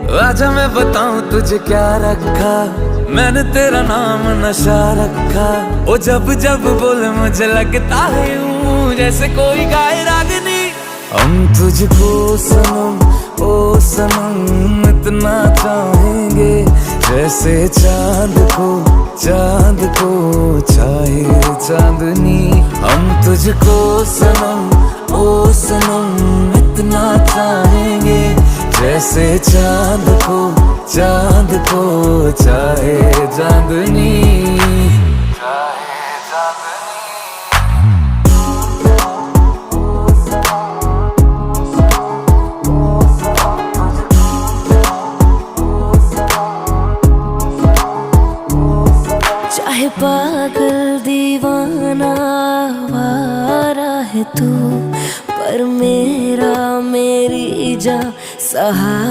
आजा मैं बताऊं तुझे क्या रखा, मैंने तेरा नाम नशा रखा। ओ जब जब बोले मुझे लगता है यूं जैसे कोई गाए रागनी। हम तुझको सनम ओ सनम इतना चाहेंगे, जैसे चांद को चाहे चांदनी। हम तुझको सनम ओ सनम इतना चाहेंगे, जैसे चांद को चाहे चांदनी। चाहे पागल दीवाना आवारा है तू, पर मेरी जा सहारा